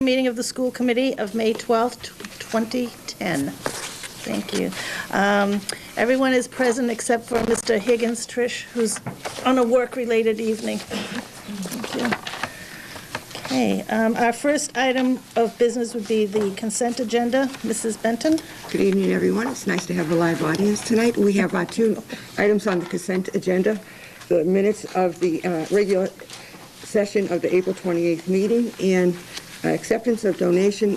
meeting of the school committee of May 12th, 2010. Thank you. Everyone is present except for Mr. Higgins, Trish, who's on a work-related evening. Thank you. Okay, our first item of business would be the consent agenda. Mrs. Benton. Good evening, everyone. It's nice to have a live audience tonight. We have two items on the consent agenda. The minutes of the regular session of the April 28th meeting and acceptance of donation.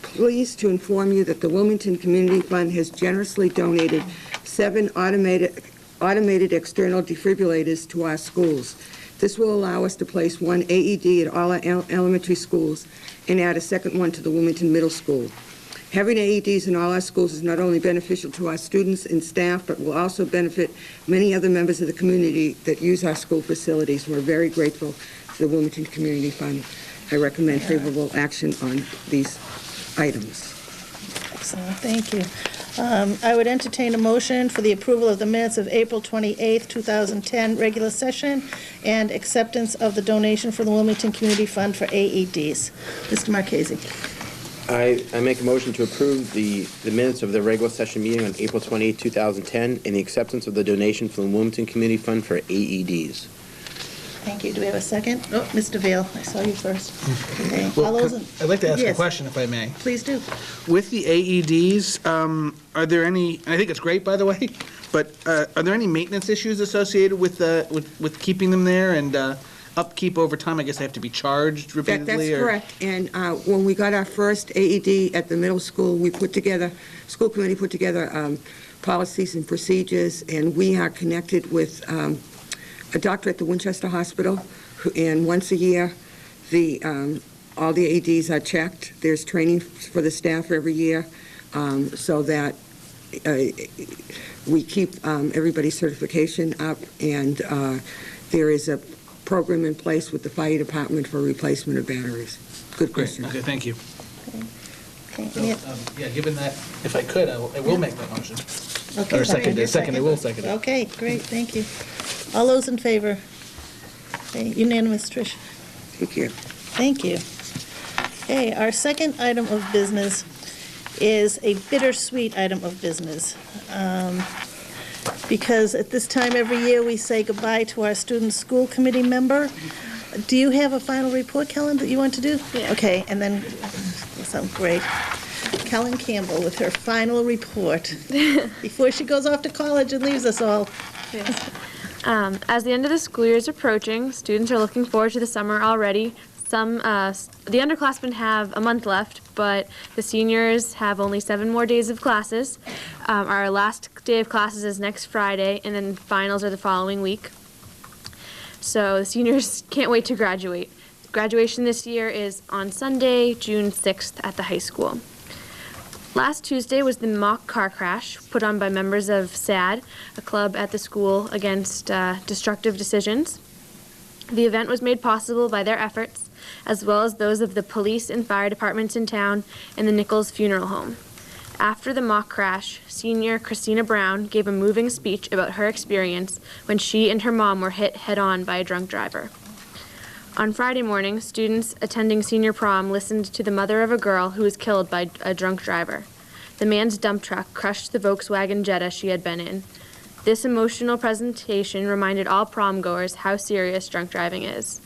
Pleased to inform you that the Wilmington Community Fund has generously donated 7 automated external defibrillators to our schools. This will allow us to place one AED at all our elementary schools and add a second one to the Wilmington Middle School. Having AEDs in all our schools is not only beneficial to our students and staff, but will also benefit many other members of the community that use our school facilities. We're very grateful to the Wilmington Community Fund. I recommend favorable action on these items. Excellent, thank you. I would entertain a motion for the approval of the minutes of April 28th, 2010 regular session and acceptance of the donation for the Wilmington Community Fund for AEDs. Mr. Marchese. I make a motion to approve the minutes of the regular session meeting on April 28, 2010, and the acceptance of the donation from the Wilmington Community Fund for AEDs. Thank you. Do we have a second? Oh, Mr. Vail, I saw you first. Okay. Well, I'd like to ask a question, if I may. Please do. With the AEDs, are there any, and I think it's great, by the way, but are there any maintenance issues associated with keeping them there and upkeep over time? I guess they have to be charged repeatedly? That's correct. And when we got our first AED at the middle school, school committee put together policies and procedures, and we are connected with a doctor at the Winchester Hospital, and once a year, all the AEDs are checked. There's training for the staff every year, so that we keep everybody's certification up, and there is a program in place with the fire department for replacement of batteries. Good question. Okay, thank you. Okay. So, yeah, given that, if I could, I will make that motion. Okay. Or second, I will second it. Okay, great, thank you. All those in favor? Okay, unanimous, Trish. Thank you. Thank you. Okay, our second item of business is a bittersweet item of business. Because at this time every year we say goodbye to our student school committee member. Do you have a final report, Kellen, that you want to do? Yeah. Okay, and then, sounds great. Kellen Campbell with her final report before she goes off to college and leaves us all. Yes. As the end of the school year is approaching, students are looking forward to the summer already. The underclassmen have a month left, but the seniors have only 7 more days of classes. Our last day of classes is next Friday, and then finals are the following week. So the seniors can't wait to graduate. Graduation this year is on Sunday, June 6th at the high school. Last Tuesday was the mock car crash put on by members of SAD, a club at the school against destructive decisions. The event was made possible by their efforts, as well as those of the police and fire departments in town and the Nichols Funeral Home. After the mock crash, senior Christina Brown gave a moving speech about her experience when she and her mom were hit head-on by a drunk driver. On Friday morning, students attending senior prom listened to the mother of a girl who was killed by a drunk driver. The man's dump truck crushed the Volkswagen Jetta she had been in. This emotional presentation reminded all prom goers how serious drunk driving is.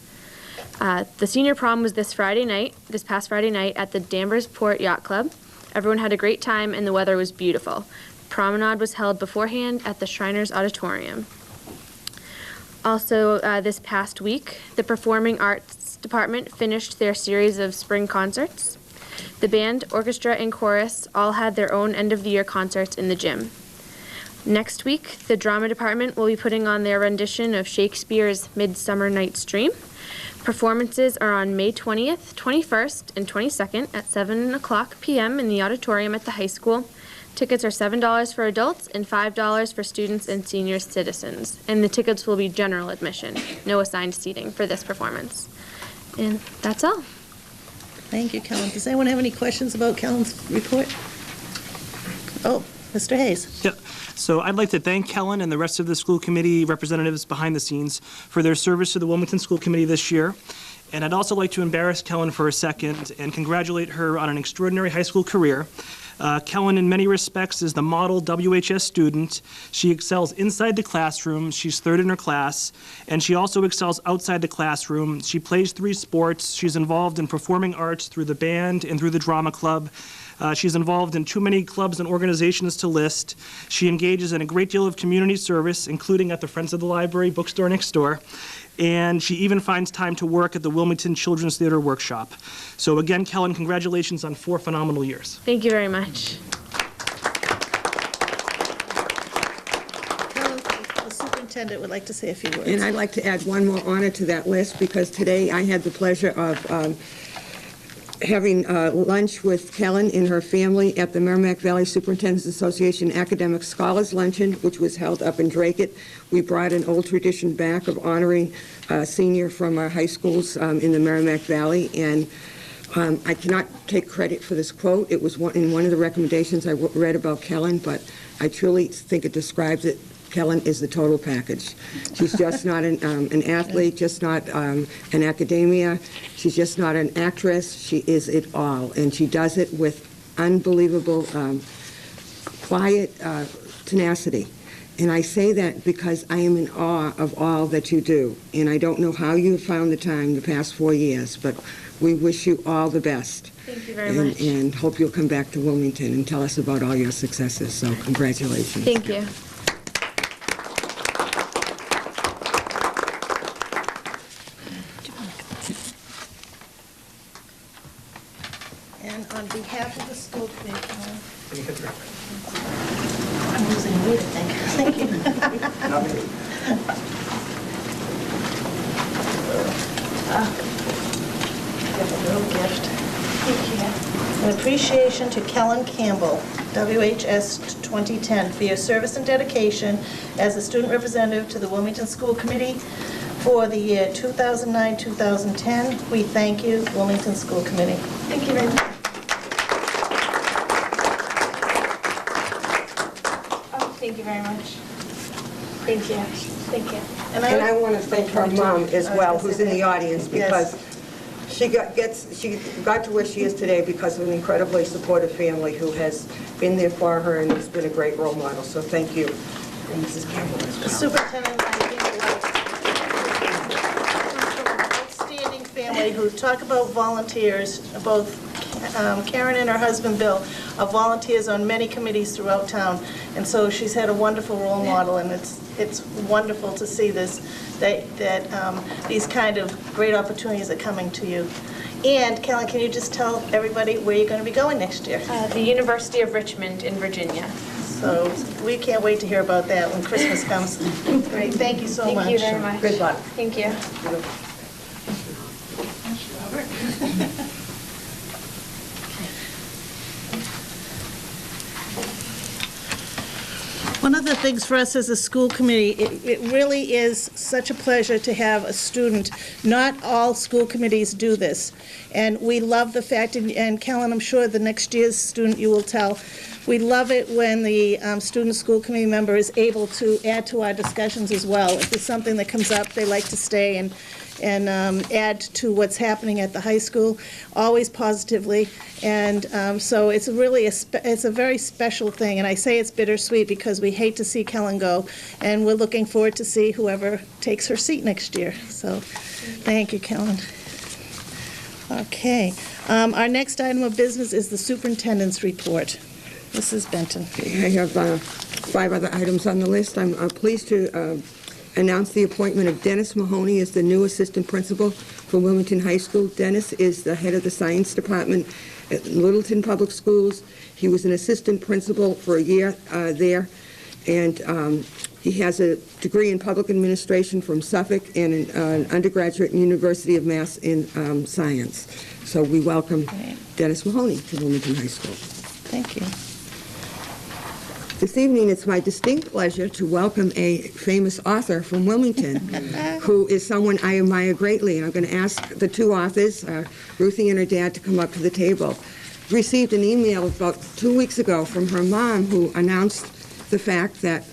The senior prom was this past Friday night at the Danvers Port Yacht Club. Everyone had a great time and the weather was beautiful. Promenade was held beforehand at the Shriners Auditorium. Also, this past week, the Performing Arts Department finished their series of spring concerts. The band, orchestra, and chorus all had their own end-of-the-year concerts in the gym. Next week, the Drama Department will be putting on their rendition of Shakespeare's Midsummer Night's Dream. Performances are on May 20th, 21st, and 22nd at 7 o'clock p.m. in the auditorium at the high school. Tickets are $7 for adults and $5 for students and senior citizens. And the tickets will be general admission, no assigned seating for this performance. And that's all. Thank you, Kellen. Does anyone have any questions about Kellen's report? Oh, Mr. Hayes. Yeah. So I'd like to thank Kellen and the rest of the school committee representatives behind the scenes for their service to the Wilmington School Committee this year. And I'd also like to embarrass Kellen for a second and congratulate her on an extraordinary high school career. Kellen, in many respects, is the model WHS student. She excels inside the classroom. She's third in her class. And she also excels outside the classroom. She plays 3 sports. She's involved in performing arts through the band and through the drama club. She's involved in too many clubs and organizations to list. She engages in a great deal of community service, including at the Friends of the Library bookstore next door. And she even finds time to work at the Wilmington Children's Theater Workshop. So again, Kellen, congratulations on 4 phenomenal years. Thank you very much. The superintendent would like to say a few words. And I'd like to add one more honor to that list, because today I had the pleasure of having lunch with Kellen and her family at the Merrimack Valley Superintendent's Association Academic Scholars Luncheon, which was held up in Dracut. We brought an old tradition back of honoring a senior from our high schools in the Merrimack Valley, and I cannot take credit for this quote. It was in one of the recommendations I read about Kellen, but I truly think it describes it. Kellen is the total package. She's just not an athlete, just not an academia. She's just not an actress. She is it all, and she does it with unbelievable quiet tenacity. And I say that because I am in awe of all that you do. And I don't know how you have found the time the past 4 years, but we wish you all the best. Thank you very much. And hope you'll come back to Wilmington and tell us about all your successes. So congratulations. Thank you. And on behalf of the school committee, I'm losing weight, I think. Thank you. Give a little gift. Thank you. An appreciation to Kellen Campbell, WHS 2010, for your service and dedication as a student representative to the Wilmington School Committee for the year 2009-2010. We thank you, Wilmington School Committee. Thank you very much. Thank you very much. Thank you. Thank you. And I want to thank her mom as well, who's in the audience, because she got to where she is today because of an incredibly supportive family who has been there for her and has been a great role model. So thank you. And Mrs. Campbell as well. Superintendent, I think outstanding family who talk about volunteers. Both Karen and her husband Bill are volunteers on many committees throughout town, and so she's had a wonderful role model, and it's wonderful to see this, that these kind of great opportunities are coming to you. And Kellen, can you just tell everybody where you're going to be going next year? The University of Richmond in Virginia. So we can't wait to hear about that when Christmas comes. Great, thank you so much. Thank you very much. Good luck. Thank you. One of the things for us as a school committee, it really is such a pleasure to have a student. Not all school committees do this, and we love the fact, and Kellen, I'm sure the next year's student you will tell, we love it when the student school committee member is able to add to our discussions as well. If there's something that comes up, they like to stay and add to what's happening at the high school, always positively. And so it's really it's a very special thing. And I say it's bittersweet because we hate to see Kellen go, and we're looking forward to see whoever takes her seat next year. So thank you, Kellen. Okay. Our next item of business is the superintendent's report. Mrs. Benton. I have 5 other items on the list. I'm pleased to announce the appointment of Dennis Mahoney as the new assistant principal for Wilmington High School. Dennis is the head of the science department at Littleton Public Schools. He was an assistant principal for a year there, and he has a degree in public administration from Suffolk and an undergraduate in University of Mass in science. So we welcome Dennis Mahoney to Wilmington High School. Thank you. This evening, it's my distinct pleasure to welcome a famous author from Wilmington, who is someone I admire greatly. And I'm going to ask the 2 authors, Ruthie and her dad, to come up to the table. Received an email about 2 weeks ago from her mom, who announced the fact that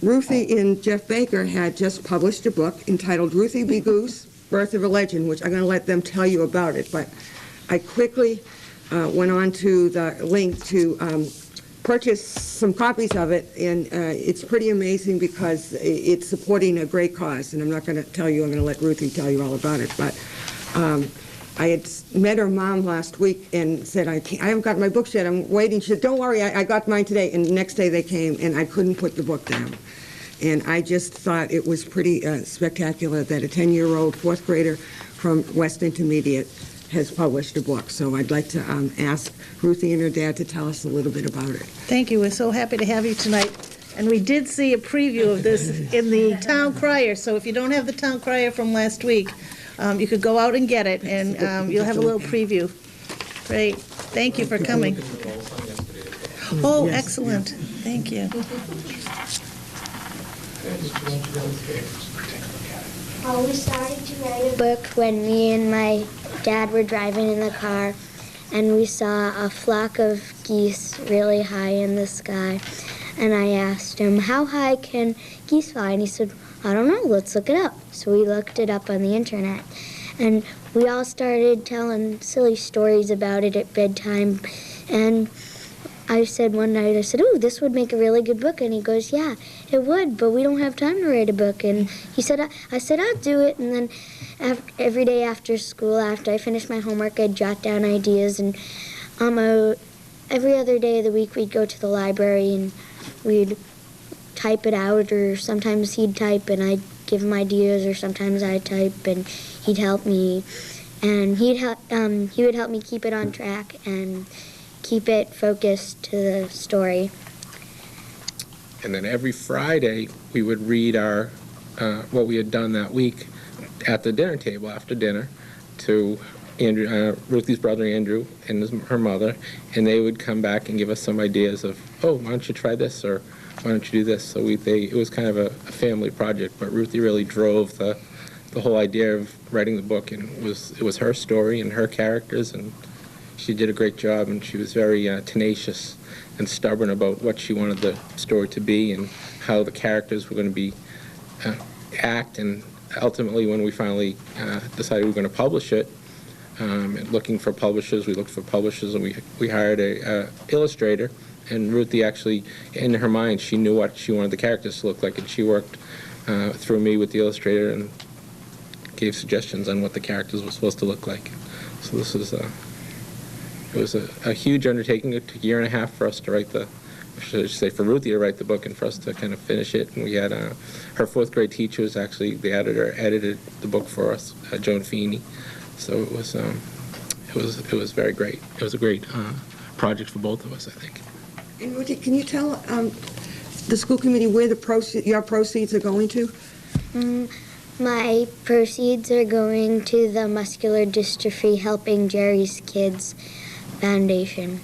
Ruthie and Jeff Baker had just published a book entitled Ruthie B. Goose, Birth of a Legend, which I'm going to let them tell you about it, but I quickly went on to the link to purchase some copies of it, and it's pretty amazing because it's supporting a great cause, and I'm not going to tell you, I'm going to let Ruthie tell you all about it, but I had met her mom last week and said, I haven't got my books yet, I'm waiting. She said, don't worry, I got mine today, and the next day they came, and I couldn't put the book down. And I just thought it was pretty spectacular that a 10-year-old fourth grader from West Intermediate has published a book. So I'd like to ask Ruthie and her dad to tell us a little bit about it. Thank you. We're so happy to have you tonight. And we did see a preview of this in the Town Crier, so if you don't have the Town Crier from last week, you could go out and get it, and you'll have a little preview. Great. Thank you for coming. Oh, excellent. Thank you. We started to write a book when me and my dad were driving in the car, and we saw a flock of geese really high in the sky. And I asked him, how high can geese fly? And he said, I don't know, let's look it up. So we looked it up on the internet. And we all started telling silly stories about it at bedtime. And I said one night, I said, oh, this would make a really good book. And he goes, yeah, it would, but we don't have time to write a book. And he said, I said, I'll do it. And then every day after school, after I finished my homework, I'd jot down ideas. And every other day of the week, we'd go to the library and we'd type it out, or sometimes he'd type and I'd give him ideas, or sometimes I'd type and he'd help me. And he would help me keep it on track and keep it focused to the story. And then every Friday, we would read our what we had done that week at the dinner table after dinner to Andrew, Ruthie's brother Andrew and her mother, and they would come back and give us some ideas of, oh, why don't you try this, or why don't you do this? So it was kind of a family project, but Ruthie really drove the whole idea of writing the book, and it was her story and her characters, and she did a great job, and she was very tenacious and stubborn about what she wanted the story to be and how the characters were going to be act. And ultimately, when we finally decided we were going to publish it, looking for publishers, we looked for publishers, and we hired a illustrator. And Ruthie actually, in her mind, she knew what she wanted the characters to look like, and she worked through me with the illustrator and gave suggestions on what the characters were supposed to look like. So this was it was a huge undertaking. It took a year and a half for us to write for Ruthie to write the book and for us to kind of finish it. And we had her fourth grade teacher was actually the editor, edited the book for us, Joan Feeney. So it was very great. It was a great project for both of us, I think. And Ruthie, can you tell the school committee where your proceeds are going to? My proceeds are going to the Muscular Dystrophy Helping Jerry's Kids Foundation.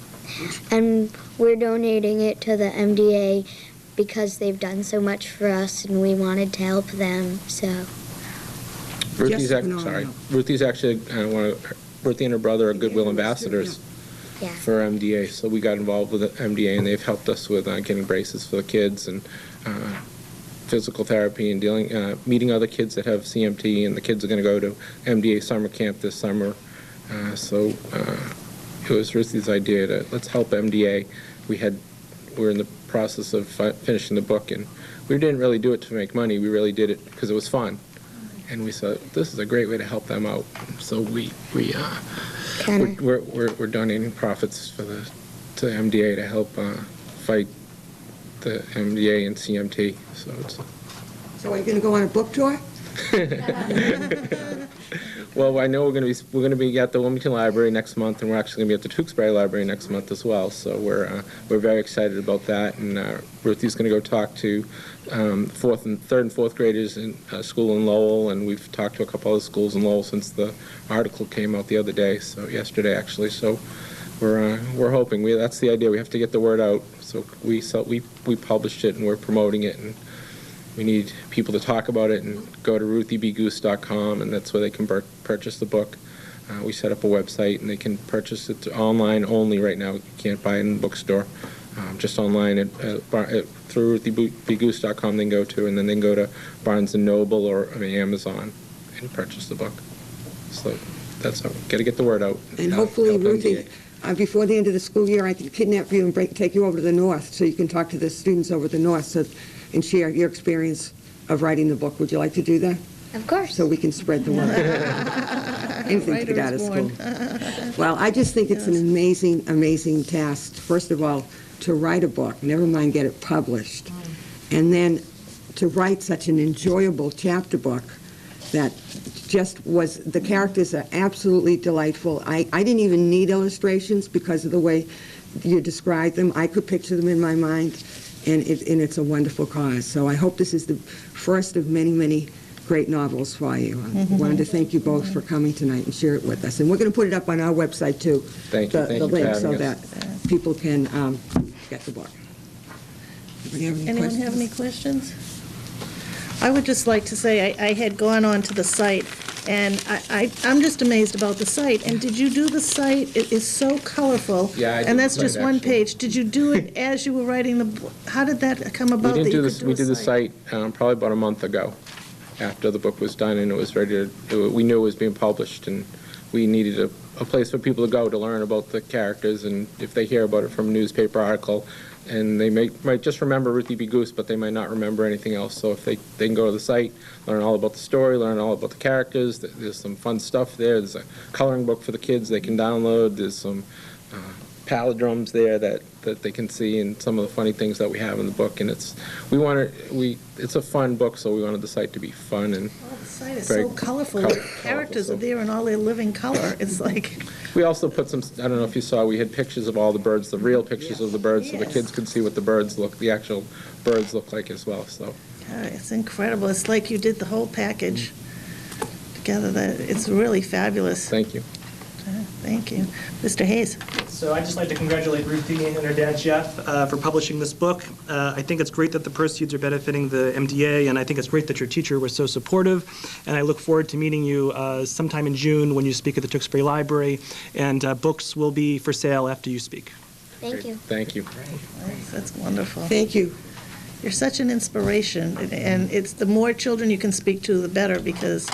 And we're donating it to the MDA because they've done so much for us and we wanted to help them, so. Ruthie's actually Ruthie and her brother are Goodwill ambassadors for MDA, so we got involved with the MDA, and they've helped us with getting braces for the kids and physical therapy and meeting other kids that have CMT, and the kids are going to go to MDA summer camp this summer. So it was Ruthie's idea to let's help MDA. We're in the process of finishing the book, and we didn't really do it to make money. We really did it because it was fun. And we thought this is a great way to help them out. So we're donating profits to MDA to help fight the MDA and CMT. So are you going to go on a book tour? Well, I know we're going to be at the Wilmington Library next month, and we're actually going to be at the Tewksbury Library next month as well. So we're very excited about that. And Ruthie's going to go talk to third and fourth graders in a school in Lowell, and we've talked to a couple other schools in Lowell since the article came out the other day. So yesterday, actually. So we're hoping that's the idea. We have to get the word out. So we published it, and we're promoting it, and we need people to talk about it and go to ruthiebgoose.com, and that's where they can purchase the book. We set up a website, and they can purchase it online only right now. You can't buy it in the bookstore. Just online through ruthiebgoose.com they can go to, and then they can go to Barnes & Noble or Amazon and purchase the book. So that's how, got to get the word out. And hopefully, Help Ruthie, MDA. before the end of the school year, I can kidnap you and take you over to the north so you can talk to the students over the north and share your experience of writing the book. Would you like to do that? Of course. So we can spread the word. Anything to get out of school. Well, I just think it's an amazing, amazing task, first of all, to write a book, never mind get it published, and then to write such an enjoyable chapter book that just was, the characters are absolutely delightful. I didn't even need illustrations because of the way you described them. I could picture them in my mind, and it's a wonderful cause. So I hope this is the first of many, many great novels for you. I wanted to thank you both for coming tonight and share it with us. And we're going to put it up on our website, too. Thank you. Thank the you for link, having so us. that people can get the book. Anybody have any Anyone questions? have any questions? I would just like to say, I had gone on to the site, and I'm just amazed about the site. And did you do the site? It is so colorful. Yeah, I did And the that's site, just one actually. page. Did you do it as you were writing the book? How did that come about? We that didn't you do could this. a We did the site probably about a month ago, after the book was done and it was ready to. We knew it was being published, and we needed a place for people to go to learn about the characters, and if they hear about it from a newspaper article, and they might just remember Ruthie B. Goose, but they might not remember anything else. So if they can go to the site, learn all about the story, learn all about the characters. There's some fun stuff there. There's a coloring book for the kids they can download. There's some palindromes there that they can see, and some of the funny things that we have in the book. And it's a fun book, so we wanted the site to be fun and. Oh, the site is very so colorful. colorful, The characters so- are there in all their living color. It's like, We also put some, I don't know if you saw, we had pictures of all the birds, the real pictures of the birds, so the Yes. kids could see what the actual birds look like as well, so. it's incredible. It's like you did the whole package together. It's really fabulous. Thank you. Thank you. Mr. Hayes? So I'd just like to congratulate Ruthie and her dad, Jeff, for publishing this book. I think it's great that the proceeds are benefiting the MDA, and I think it's great that your teacher was so supportive. And I look forward to meeting you sometime in June when you speak at the Tewksbury Library, and books will be for sale after you speak. Thank you. Thank you. That's wonderful. Thank you. You're such an inspiration, and it's the more children you can speak to, the better, because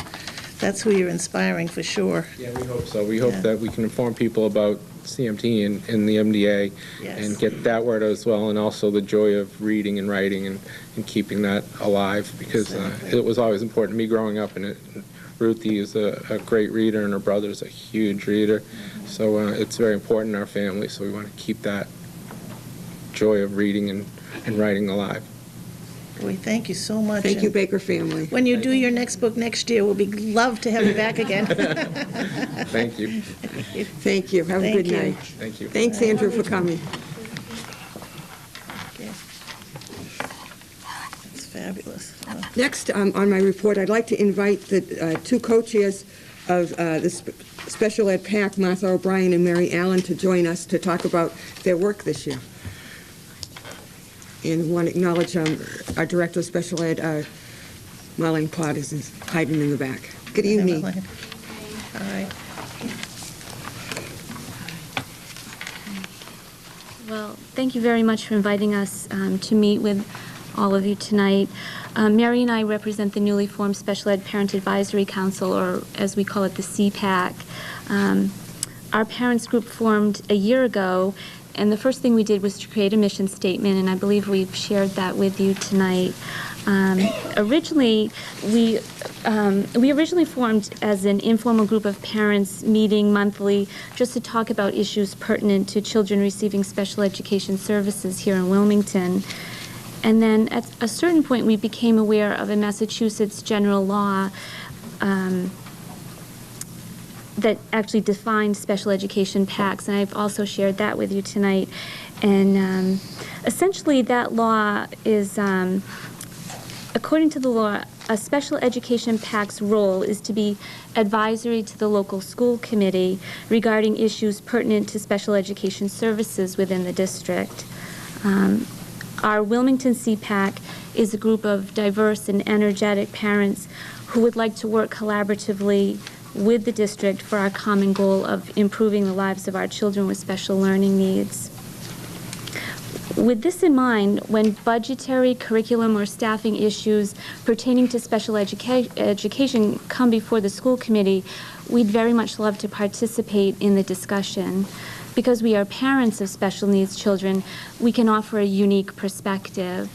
that's who you're inspiring for sure. Yeah, we hope so. We hope Yeah. that we can inform people about CMT and the MDA Yes. and get that word out as well, and also the joy of reading and writing and keeping that alive, because Exactly. it was always important to me growing up, and Ruthie is a great reader, and her brother's a huge reader, so it's very important in our family, so we want to keep that joy of reading and writing alive. We thank you so much. Thank you, and Baker family. When you do your next book next year, we'll be love to have you back again. Thank you. Thank you. Have a Thank good you. night. Thank you. Thanks, Andrew, for coming. It's fabulous. Next, on my report, I'd like to invite the two co-chairs of the Special Ed PAC, Martha O'Brien and Mary Allen, to join us to talk about their work this year. And want to acknowledge our Director of Special Ed, Marlene Potters, is hiding in the back. Good evening. All right. Well, thank you very much for inviting us to meet with all of you tonight. Mary and I represent the newly formed Special Ed Parent Advisory Council, or as we call it, the CPAC. Our parents group formed a year ago, and the first thing we did was to create a mission statement, and I believe we've shared that with you tonight. Originally, we originally formed as an informal group of parents meeting monthly just to talk about issues pertinent to children receiving special education services here in Wilmington. And then at a certain point, we became aware of a Massachusetts general law that actually defined special education PACs, and I've also shared that with you tonight. And essentially, that law is, according to the law, a special education PAC's role is to be advisory to the local school committee regarding issues pertinent to special education services within the district. Our Wilmington CPAC is a group of diverse and energetic parents who would like to work collaboratively with the district for our common goal of improving the lives of our children with special learning needs. With this in mind, when budgetary, curriculum, or staffing issues pertaining to special education come before the school committee, we'd very much love to participate in the discussion. Because we are parents of special needs children, we can offer a unique perspective.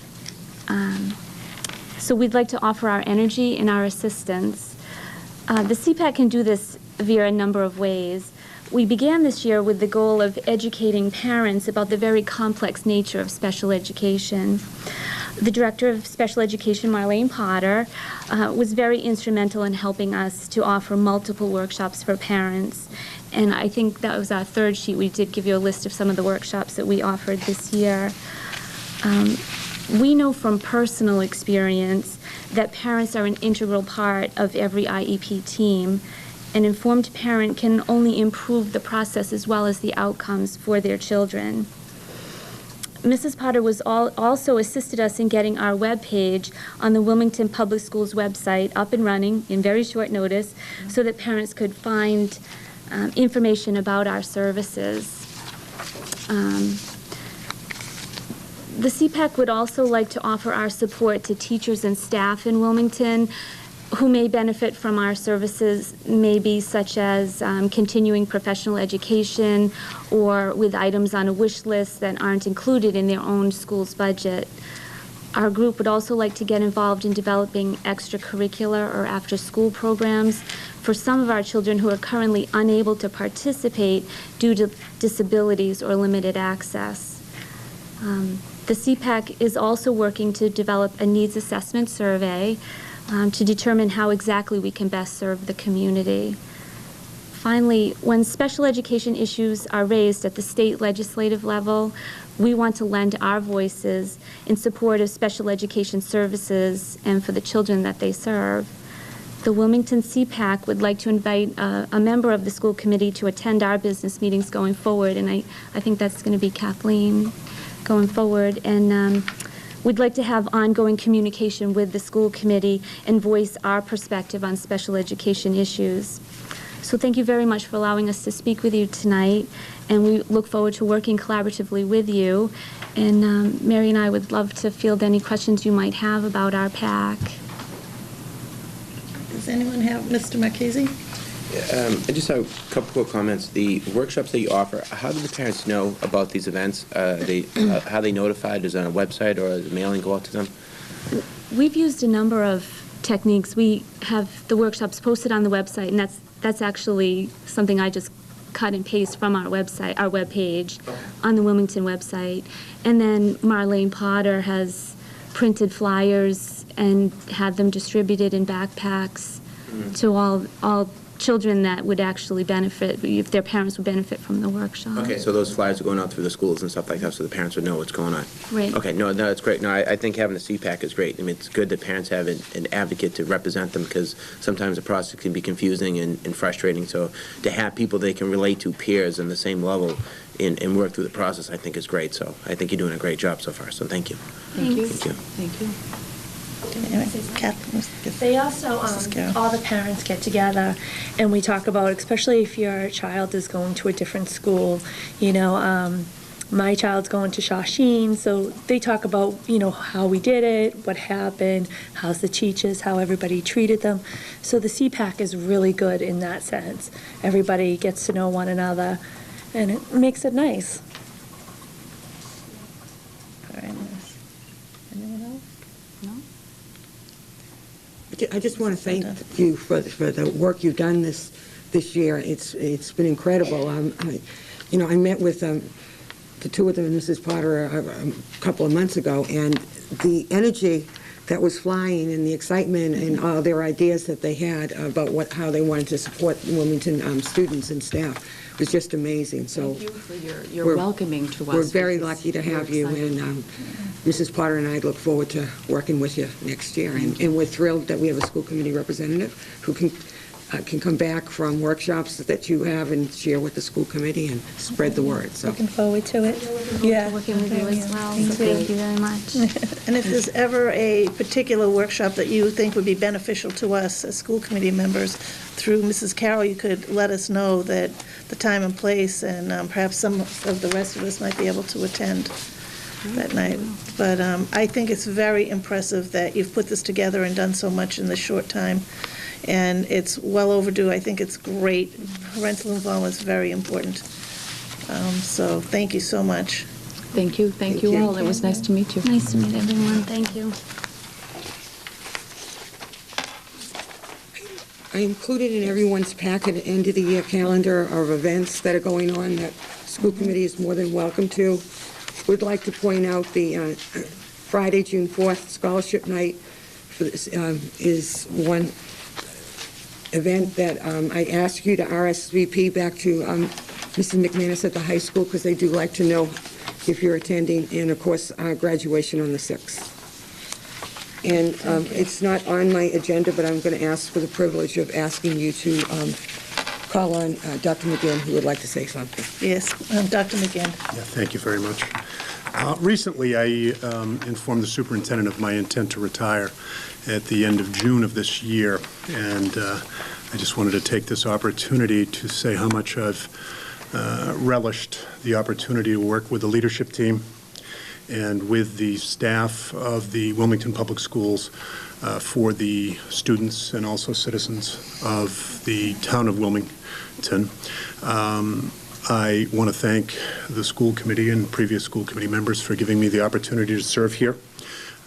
So we'd like to offer our energy and our assistance. The CPAC can do this via a number of ways. We began this year with the goal of educating parents about the very complex nature of special education. The Director of Special Education, Marlene Potter, was very instrumental in helping us to offer multiple workshops for parents. And I think that was our third sheet. We did give you a list of some of the workshops that we offered this year. We know from personal experience that parents are an integral part of every IEP team. An informed parent can only improve the process as well as the outcomes for their children. Mrs. Potter was also assisted us in getting our webpage on the Wilmington Public Schools website up and running in very short notice so that parents could find information about our services. The CPAC would also like to offer our support to teachers and staff in Wilmington who may benefit from our services, maybe such as continuing professional education or with items on a wish list that aren't included in their own school's budget. Our group would also like to get involved in developing extracurricular or after-school programs for some of our children who are currently unable to participate due to disabilities or limited access. The CPAC is also working to develop a needs assessment survey to determine how exactly we can best serve the community. Finally, when special education issues are raised at the state legislative level, we want to lend our voices in support of special education services and for the children that they serve. The Wilmington CPAC would like to invite a member of the school committee to attend our business meetings going forward, and I think that's going to be Kathleen going forward. And we'd like to have ongoing communication with the school committee and voice our perspective on special education issues. So thank you very much for allowing us to speak with you tonight, and we look forward to working collaboratively with you. And Mary and I would love to field any questions you might have about our PAC. Does anyone have, Mr. Marchese? I just have a couple quick comments. The workshops that you offer, how do the parents know about these events? How are they notified? Is it on a website or does mailing go out to them? We've used a number of techniques. We have the workshops posted on the website, and that's actually something I just cut and paste from our website, our webpage on the Wilmington website. And then Marlene Potter has printed flyers and had them distributed in backpacks to all children that would actually benefit, if their parents would benefit from the workshop. Okay, so those flyers are going out through the schools and stuff like that, so the parents would know what's going on. Right. Okay, no, it's great. No, I think having a CPAC is great. I mean, it's good that parents have an advocate to represent them, because sometimes the process can be confusing and frustrating. So to have people they can relate to, peers on the same level, and work through the process, I think is great. So I think you're doing a great job so far, so thank you. Thank you. Thank you. Thank you. They also, all the parents get together and we talk about, especially if your child is going to a different school, my child's going to Shawsheen, so they talk about, how we did it, what happened, how's the teachers, how everybody treated them. So the CPAC is really good in that sense. Everybody gets to know one another and it makes it nice. Very nice. Anyone else? No? I just want to thank you for the work you've done this year. It's been incredible. I met with the two of them and Mrs. Potter a couple of months ago, and the energy that was flying and the excitement and all their ideas that they had about how they wanted to support Wilmington students and staff was just amazing. So thank you for your welcoming to us. We're very lucky to have you, and Mrs. Potter and I look forward to working with you next year. And we're thrilled that we have a school committee representative who can come back from workshops that you have and share with the school committee and spread the word. So looking forward to it. Yeah, working with you as well. So thank you very much. And if there's ever a particular workshop that you think would be beneficial to us as school committee members, through Mrs. Carroll, you could let us know that the time and place, and perhaps some of the rest of us might be able to attend. that night. But I think it's very impressive that you've put this together and done so much in this short time. And it's well overdue. I think it's great. Parental involvement is very important. So thank you so much. Thank you. Thank you all. It was nice to meet you. Nice to meet everyone. Thank you. I included in everyone's packet an end-of-the-year calendar of events that are going on that school committee is more than welcome to. Would like to point out the Friday, June 4th scholarship night for this, is one event that I ask you to RSVP back to Mrs. McManus at the high school, because they do like to know if you're attending, and of course, graduation on the 6th. And it's not on my agenda, but I'm going to ask for the privilege of asking you to call on Dr. McGinn, who would like to say something. Yes, Dr. McGinn. Yeah, thank you very much. Recently, I informed the superintendent of my intent to retire at the end of June of this year, and I just wanted to take this opportunity to say how much I've relished the opportunity to work with the leadership team and with the staff of the Wilmington Public Schools for the students and also citizens of the town of Wilmington. I want to thank the school committee and previous school committee members for giving me the opportunity to serve here.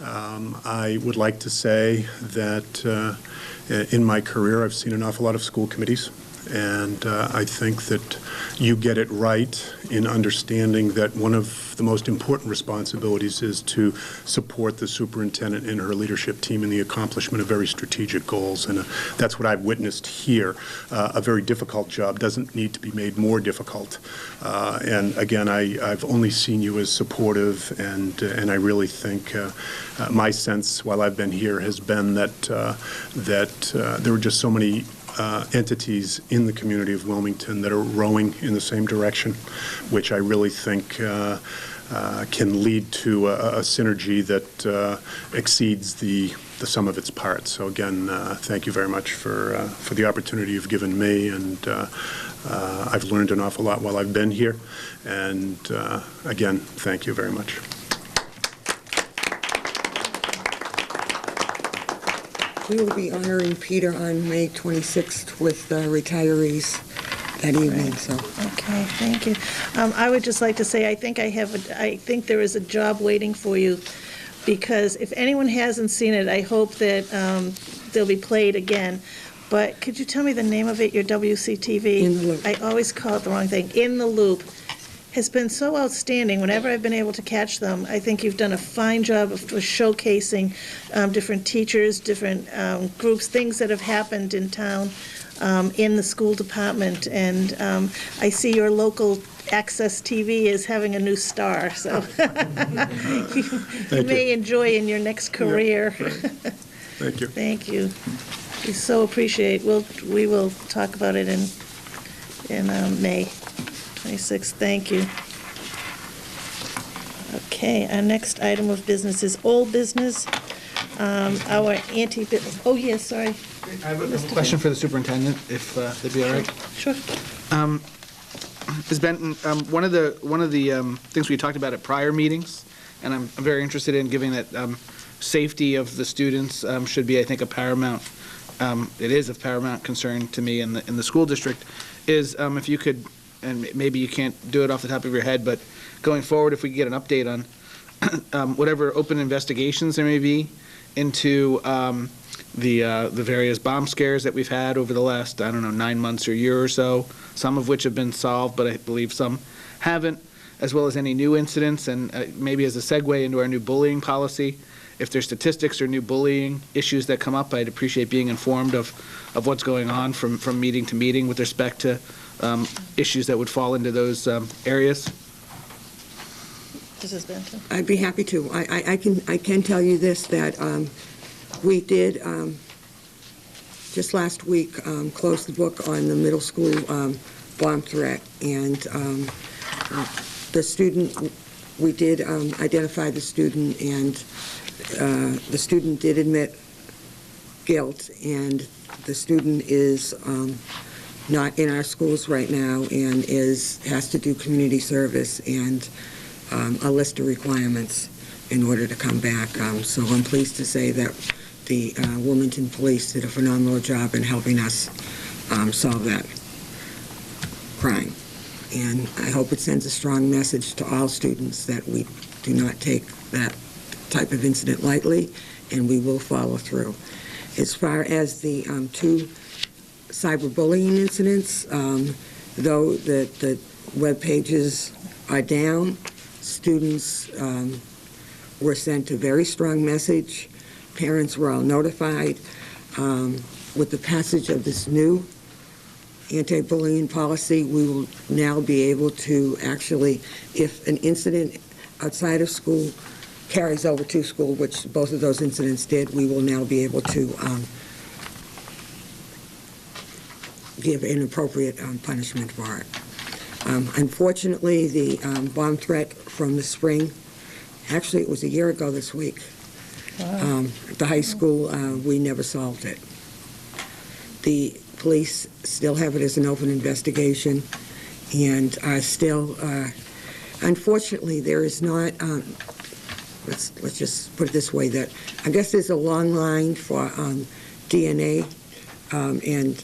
I would like to say that in my career I've seen an awful lot of school committees, and I think that you get it right in understanding that one of the most important responsibilities is to support the superintendent and her leadership team in the accomplishment of very strategic goals, and that's what I've witnessed here. A very difficult job doesn't need to be made more difficult, and again, I've only seen you as supportive, and I really think my sense while I've been here has been that there were just so many entities in the community of Wilmington that are rowing in the same direction, which I really think can lead to a synergy that exceeds the sum of its parts. So again, thank you very much for the opportunity you've given me, and I've learned an awful lot while I've been here, and again, thank you very much. We will be honoring Peter on May 26th with retirees that evening. So. Okay, thank you. I would just like to say I think there is a job waiting for you, because if anyone hasn't seen it, I hope that they'll be played again. But could you tell me the name of it? Your WCTV? In the Loop. I always call it the wrong thing. In the Loop has been so outstanding. Whenever I've been able to catch them, I think you've done a fine job of showcasing different teachers, different groups, things that have happened in town, in the school department. And I see your local Access TV is having a new star, so you may enjoy in your next career. Yeah, thank you. Thank you. We so appreciate. We will talk about it in May 26th. Thank you. Okay, our next item of business is old business. Our oh yes, sorry. I have a question for the superintendent, if they'd be all right. Sure. Ms. Benton, one of the things we talked about at prior meetings, and I'm very interested in, giving that safety of the students should be, I think, a paramount. It is of paramount concern to me in the school district. Is if you could, and maybe you can't do it off the top of your head, but going forward, if we could get an update on whatever open investigations there may be into the various bomb scares that we've had over the last, 9 months or year or so, some of which have been solved, but I believe some haven't, as well as any new incidents, and maybe as a segue into our new bullying policy, if there's statistics or new bullying issues that come up, I'd appreciate being informed of what's going on from meeting to meeting with respect to issues that would fall into those areas. Mrs. Benton. I'd be happy to. I can tell you this, that we did just last week close the book on the middle school bomb threat, and the student, we did identify the student, and the student did admit guilt, and the student is not in our schools right now and has to do community service, and a list of requirements in order to come back. So I'm pleased to say that the Wilmington Police did a phenomenal job in helping us solve that crime. And I hope it sends a strong message to all students that we do not take that type of incident lightly, and we will follow through. As far as the two cyberbullying incidents, though the web pages are down, students were sent a very strong message. Parents were all notified. With the passage of this new anti-bullying policy, we will now be able to actually, if an incident outside of school carries over to school, which both of those incidents did, we will now be able to give an appropriate punishment for it. Unfortunately, the bomb threat from the spring, actually it was a year ago this week, at the high school, we never solved it. The police still have it as an open investigation, and are still, unfortunately, there is not, let's just put it this way, that I guess there's a long line for DNA, and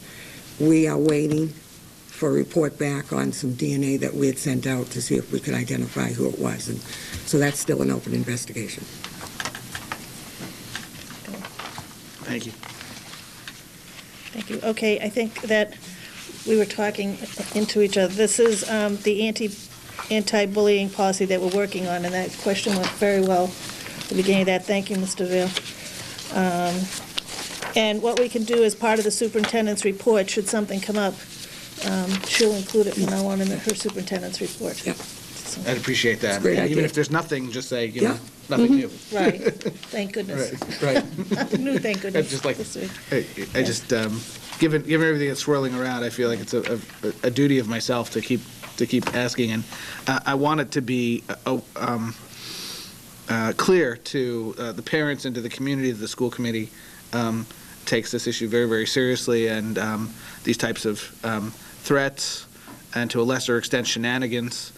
we are waiting for a report back on some DNA that we had sent out to see if we could identify who it was, and so that's still an open investigation. Thank you. Thank you. Okay, I think that we were talking into each other. This is the anti-bullying policy that we're working on, and that question went very well at the beginning of that. Thank you, Mr. Vail. And what we can do as part of the superintendent's report, should something come up, she'll include it from now on in her superintendent's report. Yep. So, I'd appreciate that. Great Yeah, even idea. if there's nothing, just say, you Yeah. know, nothing new. right. Thank goodness. Right. No, thank goodness. It's just like, This week. I just, given everything that's swirling around, I feel like it's a duty of myself to keep asking, and I want it to be clear to the parents and to the community that the school committee takes this issue very, very seriously, and these types of threats, and to a lesser extent shenanigans,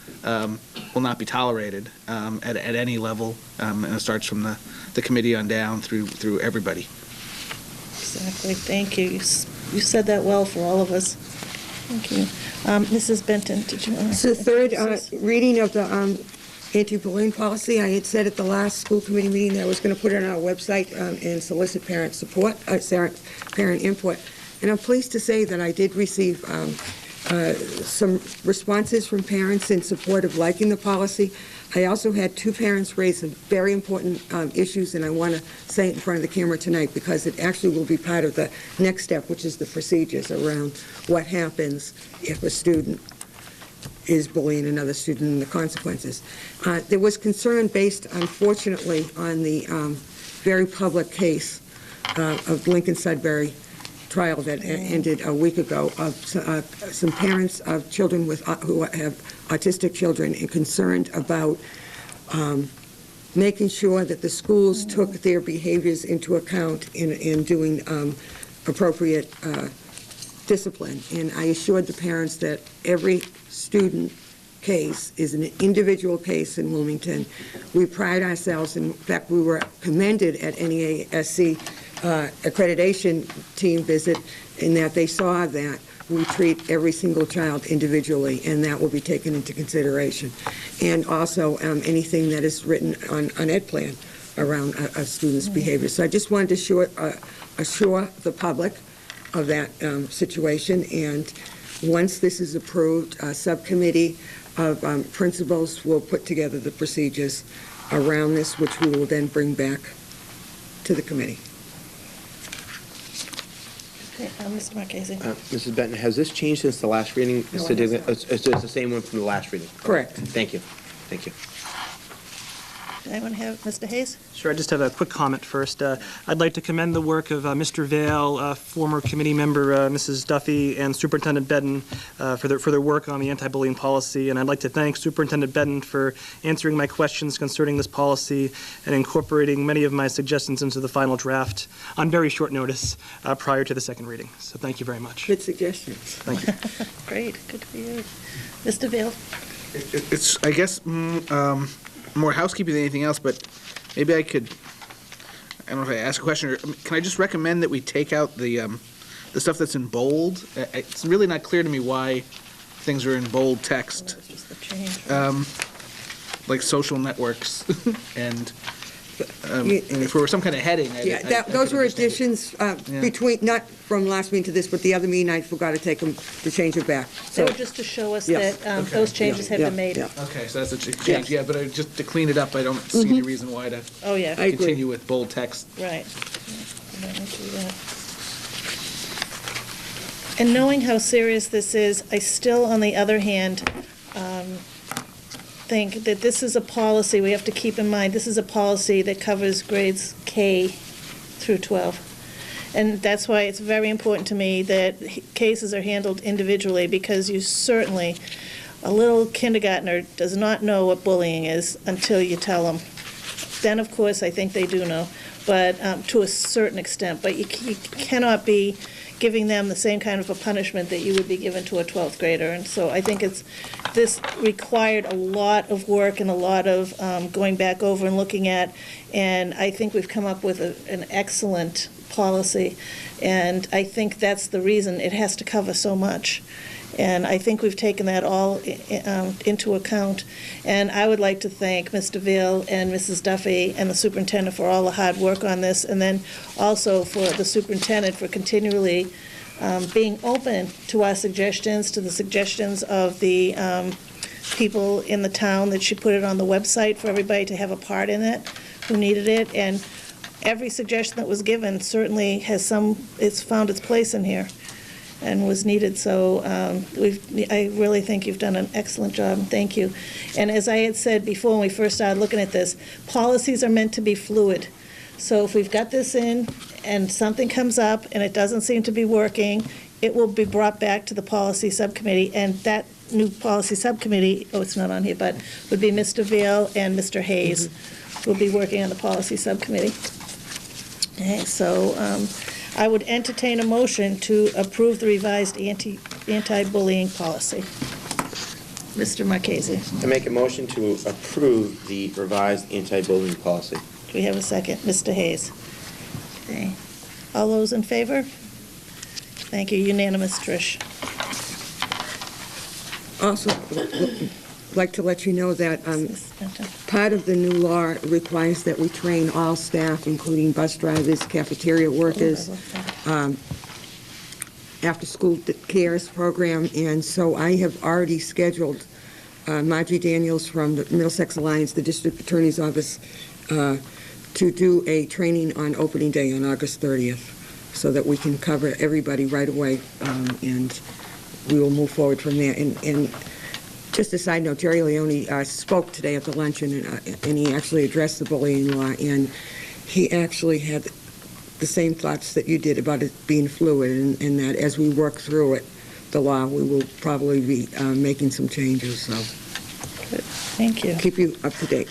will not be tolerated at any level, and it starts from the committee on down through everybody. Exactly. Thank you. You said that well for all of us. Thank you. Mrs. Benton, did you want to? It's the third reading of the anti-bullying policy. I had said at the last school committee meeting that I was going to put it on our website and solicit parent support, parent input. And I'm pleased to say that I did receive some responses from parents in support of liking the policy. I also had two parents raise some very important issues, and I want to say it in front of the camera tonight because it actually will be part of the next step, which is the procedures around what happens if a student is bullying another student and the consequences. There was concern based, unfortunately, on the very public case of Lincoln Sudbury trial that ended a week ago of some parents of children who have autistic children and concerned about making sure that the schools took their behaviors into account in doing appropriate discipline. And I assured the parents that every student case is an individual case in Wilmington. We pride ourselves, in fact, we were commended at NEASC accreditation team visit in that they saw that we treat every single child individually, and that will be taken into consideration. And also anything that is written on Ed Plan around a student's behavior. So I just wanted to assure the public of that situation, and once this is approved, a subcommittee of principals will put together the procedures around this, which we will then bring back to the committee. Okay, Mr. Marchese. Mrs. Benton, has this changed since the last reading? No, It's it hasn't. it's the same one from the last reading? Correct. Thank you. Thank you. Anyone have, Mr. Hayes? Sure, I just have a quick comment first. I'd like to commend the work of Mr. Vail, former committee member Mrs. Duffy, and Superintendent Bedden for their work on the anti-bullying policy. And I'd like to thank Superintendent Bedden for answering my questions concerning this policy and incorporating many of my suggestions into the final draft on very short notice prior to the second reading. So thank you very much. Good suggestions. Thank you. Great, good for you. Mr. Vail? It's, I guess, more housekeeping than anything else, but maybe I could, I don't know if I ask a question, or can I just recommend that we take out the stuff that's in bold? It's really not clear to me why things are in bold text. That's just the change. Like social networks and Yeah. if there were some kind of heading. Yeah, those were additions between, not from last meeting to this, but the other meeting, I forgot to take them, to change it back. So So, just to show us Yes. that those changes have been made. yeah. Okay, so that's a change, Yes. yeah, but just to clean it up, I don't see any reason why to Oh, yeah, I agree. continue with bold text. right. Yeah, let me do that. And knowing how serious this is, I still, on the other hand, think that this is a policy, we have to keep in mind, this is a policy that covers grades K through 12. And that's why it's very important to me that cases are handled individually, because you certainly, a little kindergartner does not know what bullying is until you tell them. Then, of course, I think they do know, but to a certain extent. But you cannot be giving them the same kind of a punishment that you would be given to a 12th grader. And so I think this required a lot of work and a lot of going back over and looking at, and I think we've come up with an excellent policy. And I think that's the reason it has to cover so much. And I think we've taken that all into account. And I would like to thank Mr. Veal and Mrs. Duffy and the superintendent for all the hard work on this, and then also for the superintendent for continually being open to our suggestions, to the suggestions of the people in the town, that she put it on the website for everybody to have a part in it who needed it. And every suggestion that was given certainly it's found its place in here and was needed. So I really think you've done an excellent job, and thank you. And as I had said before when we first started looking at this, policies are meant to be fluid. So if we've got this in and something comes up and it doesn't seem to be working, it will be brought back to the policy subcommittee, and that new policy subcommittee, it's not on here, but would be Mr. Veal and Mr. Hayes will be working on the policy subcommittee. Okay, so I would entertain a motion to approve the revised anti-bullying policy. Mr. Marchese, I make a motion to approve the revised anti-bullying policy. do we have a second? Mr. Hayes. Okay. All those in favor? Thank you, unanimous, Trish. Also, like to let you know that part of the new law requires that we train all staff, including bus drivers, cafeteria workers, after-school cares program, and so I have already scheduled Margie Daniels from the Middlesex Alliance, the district attorney's office, to do a training on opening day on August 30th, so that we can cover everybody right away, and we will move forward from there. And just a side note, Jerry Leone spoke today at the luncheon, and he actually addressed the bullying law, and he actually had the same thoughts that you did about it being fluid, and that as we work through it, the law, we will probably be making some changes, so. Good. Thank you. Keep you up to date.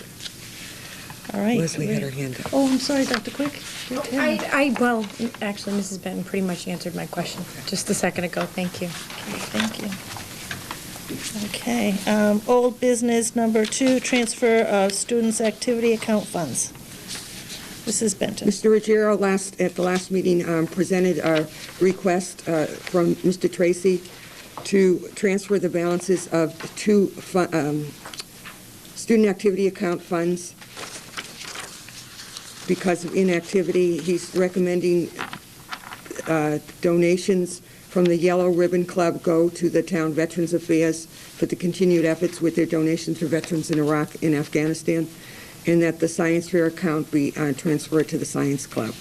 All right. Leslie had her hand up. Oh, I'm sorry, Dr. Quick. Well, actually, Mrs. Benton pretty much answered my question just a second ago. Thank you. Okay, thank you. Okay, old business number 2, transfer of students' activity account funds. Mrs. Benton. Mr. Ruggiero at the last meeting presented a request from Mr. Tracy to transfer the balances of 2 student activity account funds because of inactivity. He's recommending donations from the Yellow Ribbon Club go to the Town Veterans Affairs for the continued efforts with their donations for veterans in Iraq and Afghanistan, and that the Science Fair account be transferred to the Science Club.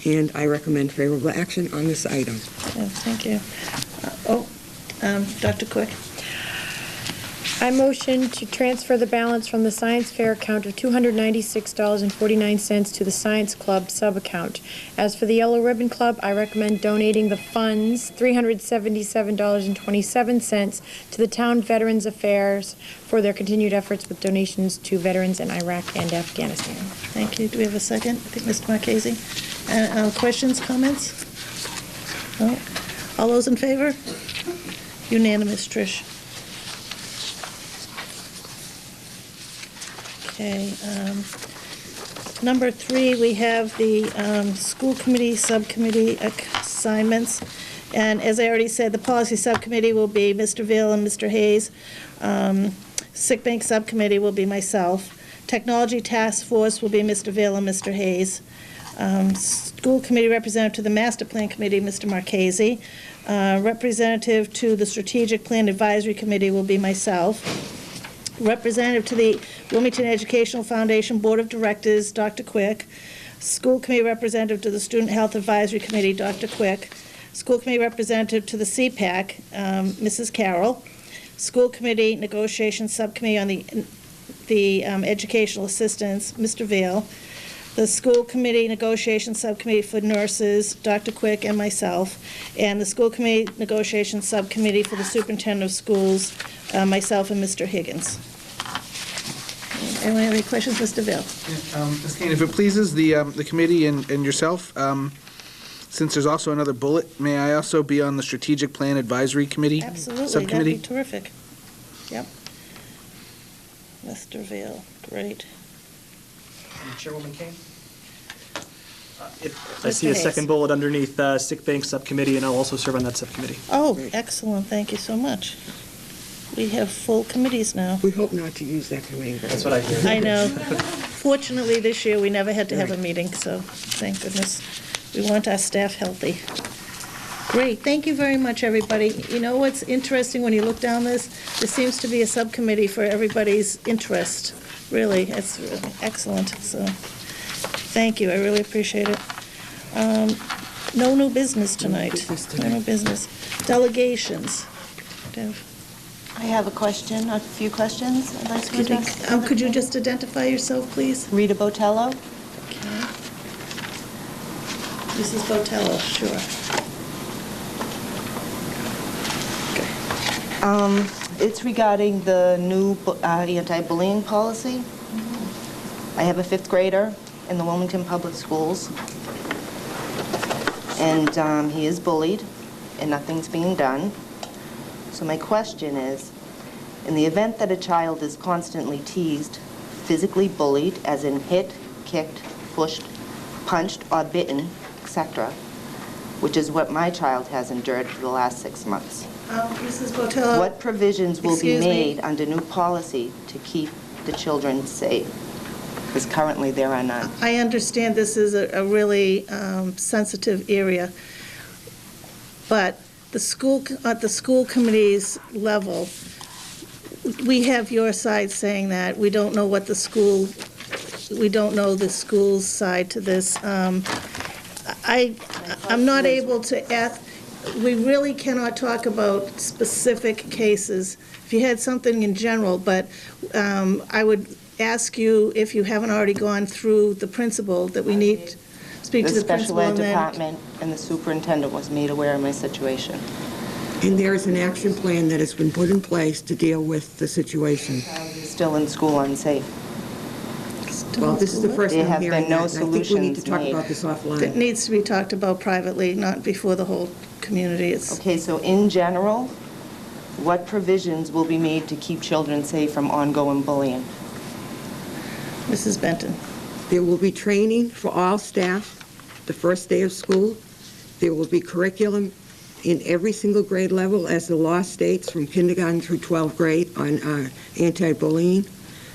And I recommend favorable action on this item. Thank you. Dr. Quick. I motion to transfer the balance from the Science Fair account of $296.49 to the Science Club sub-account. As for the Yellow Ribbon Club, I recommend donating the funds, $377.27, to the Town Veterans Affairs for their continued efforts with donations to veterans in Iraq and Afghanistan. Thank you. Do we have a second? I think Mr. Marchese. Questions, comments? No? All those in favor? Unanimous, Trish. Okay. Number 3, we have the school committee subcommittee assignments. And as I already said, the policy subcommittee will be Mr. Vail and Mr. Hayes. Sick bank subcommittee will be myself. Technology task force will be Mr. Vail and Mr. Hayes. School committee representative to the master plan committee, Mr. Marchese. Representative to the strategic plan advisory committee will be myself. Representative to the Wilmington Educational Foundation Board of Directors, Dr. Quick. School committee representative to the Student Health Advisory Committee, Dr. Quick. School committee representative to the CPAC, Mrs. Carroll. School committee negotiation subcommittee on the educational assistants, Mr. Vail. The school committee negotiation subcommittee for nurses, Dr. Quick and myself. And the school committee negotiation subcommittee for the superintendent of schools, myself and Mr. Higgins. Anyone have any questions, Mr. Vail? Ms. Kane, if it pleases the committee and yourself, since there's also another bullet, may I also be on the strategic plan advisory committee? Absolutely, Subcommittee? that'd be terrific. Yep. Mr. Vail, great. Chairwoman Kane? I see a second bullet underneath sick bank subcommittee, and I'll also serve on that subcommittee. Oh, excellent, thank you so much. We have full committees now. We hope not to use that committee. That's what I hear. I know. Fortunately, this year, we never had to have a meeting, so thank goodness. We want our staff healthy. Great, thank you very much, everybody. You know what's interesting when you look down this? There seems to be a subcommittee for everybody's interest. Really, it's really excellent, so thank you, I really appreciate it. No new business tonight. No new business. Delegations. Dev. I have a question, a few questions I'd like to address. Could you just identify yourself, please? Rita Botello. Okay. Mrs. Botello, sure. It's regarding the new anti-bullying policy. I have a 5th grader in the Wilmington Public Schools, and he is bullied, and nothing's being done. So my question is, in the event that a child is constantly teased, physically bullied, as in hit, kicked, pushed, punched, or bitten, etc., which is what my child has endured for the last 6 months. Mrs. Botello. What provisions will be made under new policy to keep the children safe? Because currently there are none. I understand this is a really sensitive area, but the school, at the school committee's level, we have your side saying that we don't know what the school, we don't know the school's side to this. I'm not able to ask, we really cannot talk about specific cases. If you had something in general, but I would ask you, if you haven't already gone through the principal, that we need to speak to the principal. The special ed department and the superintendent was made aware of my situation. And there is an action plan that has been put in place to deal with the situation. Still in school unsafe. Well, this is the first There I'm have hearing been no that, and I think we need to solutions talk made. about this It offline. needs to be talked about privately, not before the whole community. It's Okay, so in general, what provisions will be made to keep children safe from ongoing bullying? Mrs. Benton. There will be training for all staff the first day of school. There will be curriculum in every single grade level, as the law states, from kindergarten through 12th grade on anti-bullying.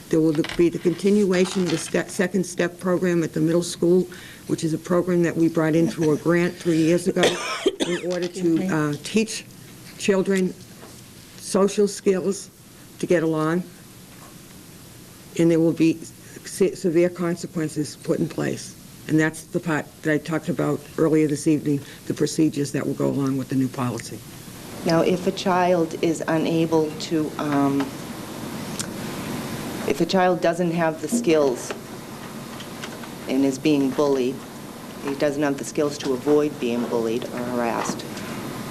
There will be the continuation of the second step program at the middle school, which is a program that we brought in through a grant 3 years ago in order to teach children social skills to get along. And there will be severe consequences put in place. And that's the part that I talked about earlier this evening, the procedures that will go along with the new policy. Now, if a child is unable to, if a child doesn't have the skills and is being bullied, he doesn't have the skills to avoid being bullied or harassed,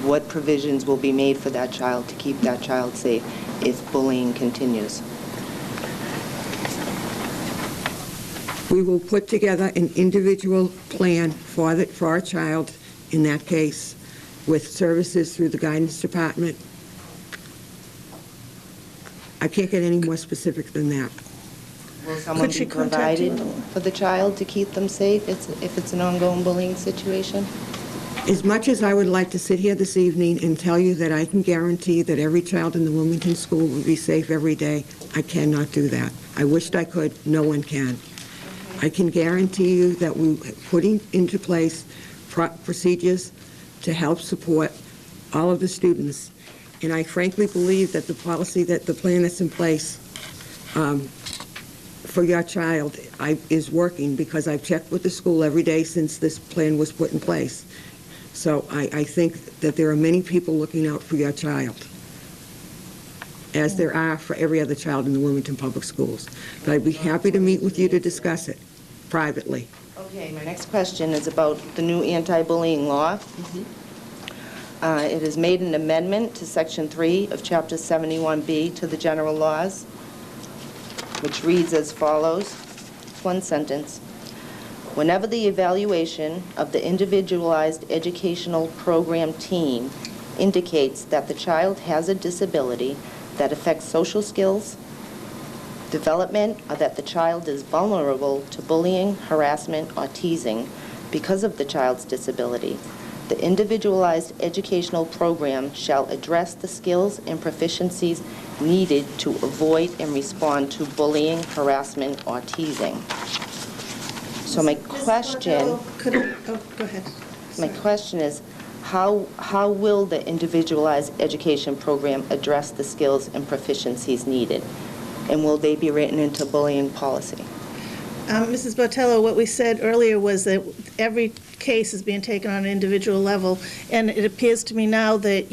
what provisions will be made for that child to keep that child safe if bullying continues? We will put together an individual plan for our child in that case, with services through the guidance department. I can't get any more specific than that. Will someone be provided for the child to keep them safe if it's an ongoing bullying situation? As much as I would like to sit here this evening and tell you that I can guarantee that every child in the Wilmington school will be safe every day, I cannot do that. I wished I could. No one can. I can guarantee you that we're putting into place procedures to help support all of the students. And I frankly believe that the plan that's in place for your child is working, because I've checked with the school every day since this plan was put in place. So I think that there are many people looking out for your child, as there are for every other child in the Wilmington Public Schools. But I'd be happy to meet with you to discuss it privately. Okay, my next question is about the new anti-bullying law. It has made an amendment to Section 3 of Chapter 71B to the general laws, which reads as follows, one sentence. Whenever the evaluation of the individualized educational program team indicates that the child has a disability that affects social skills, development, or that the child is vulnerable to bullying, harassment, or teasing because of the child's disability, the individualized educational program shall address the skills and proficiencies needed to avoid and respond to bullying, harassment, or teasing. So my question, Go ahead. my question is, how will the individualized education program address the skills and proficiencies needed? And will they be written into bullying policy? Mrs. Botello, what we said earlier was that every case is being taken on an individual level, and it appears to me now that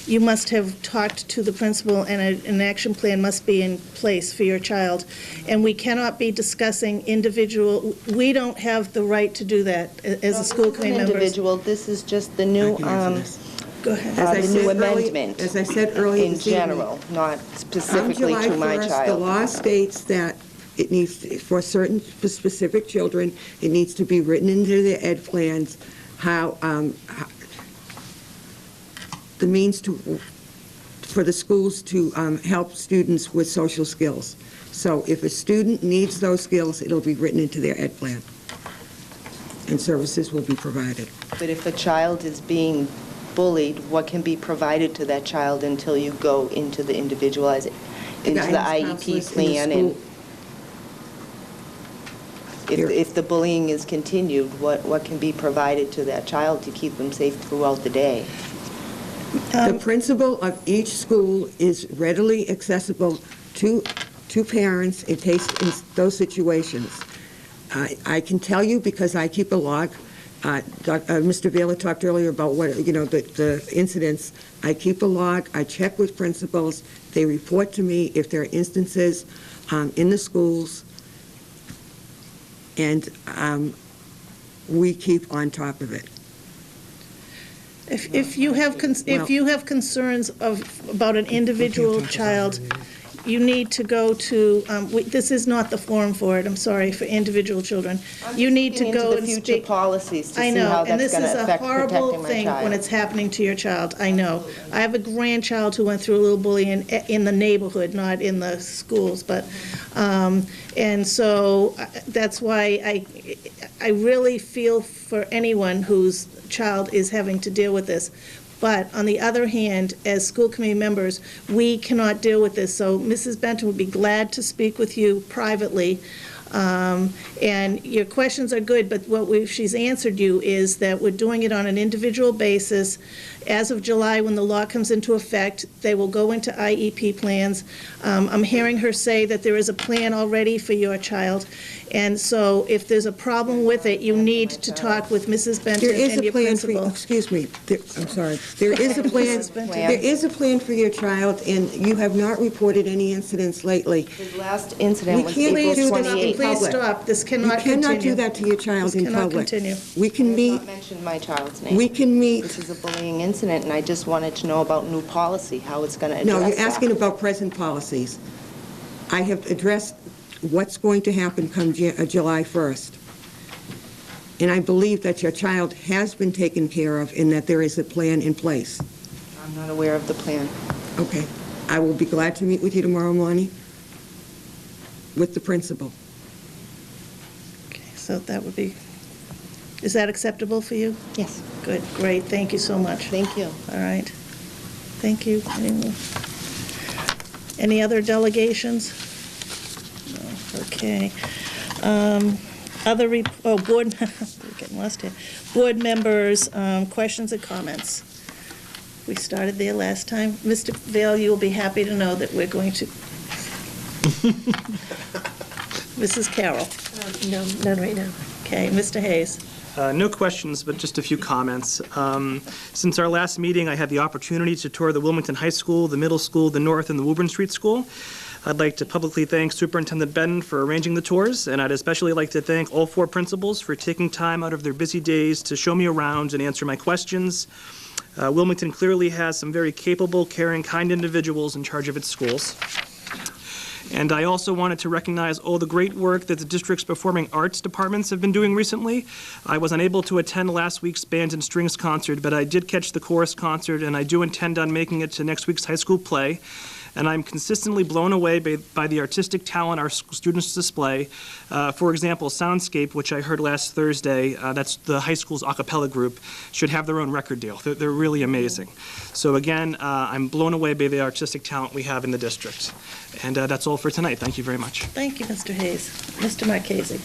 you must have talked to the principal, and an action plan must be in place for your child. And we cannot be discussing individual, we don't have the right to do that as a school committee members. Individual, this is just the new, Go ahead. the new amendment. As I said earlier in this evening, general, not specifically on to July my 1st, child. the law states that it needs, for certain specific children, it needs to be written into their ed plans how the means for the schools to help students with social skills. So if a student needs those skills, it'll be written into their ed plan, and services will be provided. But if a child is being bullied, what can be provided to that child until you go into the individualized, into the IEP plan? And if the bullying is continued, what can be provided to that child to keep them safe throughout the day? The principal of each school is readily accessible to parents in those situations. I can tell you because I keep a log. Mr. Vela talked earlier about the incidents. I keep a log. I check with principals. They report to me if there are instances in the schools, and we keep on top of it. If you have concerns about an individual child, you need to go to, this is not the forum for it, I'm sorry, for individual children. You need to go and future policies to I see know, how and that's this going is to a affect horrible protecting my thing child. when it's happening to your child, I know. I have a grandchild who went through a little bullying in the neighborhood, not in the schools, but, and so that's why I really feel for anyone whose child is having to deal with this. But on the other hand, as school committee members, we cannot deal with this. So Mrs. Benton would be glad to speak with you privately. And your questions are good, but what she's answered you is that we're doing it on an individual basis. As of July, when the law comes into effect, they will go into IEP plans. I'm hearing her say that there is a plan already for your child. And so if there's a problem with it, you need to talk with Mrs. Benton and your principal. Excuse me, I'm sorry. There is a plan. There is a plan for your child, and you have not reported any incidents lately. The last incident was We can't April do this 28th. in Please public. stop, this cannot continue. You cannot do that to your child in public. This cannot continue. We can I did meet, not mention my child's name. we can meet. This is a bullying incident, and I just wanted to know about new policy, how it's going to address No, that. you're asking about present policies. I have addressed what's going to happen come July 1st. And I believe that your child has been taken care of and that there is a plan in place. I'm not aware of the plan. Okay. I will be glad to meet with you tomorrow morning. with the principal. Okay, so that would be, is that acceptable for you? Yes. Good, great, thank you so much. Thank you. All right. Thank you. Any other delegations? No, okay. Board, we're getting lost here. Board members, questions and comments. We started there last time. Mr. Vail, you will be happy to know that we're going to. Mrs. Carroll. No, none right now. Okay, Mr. Hayes. No questions, but just a few comments. Since our last meeting, I had the opportunity to tour the Wilmington High School, the middle school, the North, and the Woburn Street School. I'd like to publicly thank Superintendent Benton for arranging the tours, and I'd especially like to thank all 4 principals for taking time out of their busy days to show me around and answer my questions. Wilmington clearly has some very capable, caring, kind individuals in charge of its schools. And I also wanted to recognize all the great work that the district's performing arts departments have been doing recently. I was unable to attend last week's band and strings concert, but I did catch the chorus concert, and I do intend on making it to next week's high school play. And I'm consistently blown away by the artistic talent our students display. For example, Soundscape, which I heard last Thursday, that's the high school's a cappella group, should have their own record deal. They're really amazing. So again, I'm blown away by the artistic talent we have in the district. And that's all for tonight. Thank you very much. Thank you, Mr. Hayes. Mr. Marchese.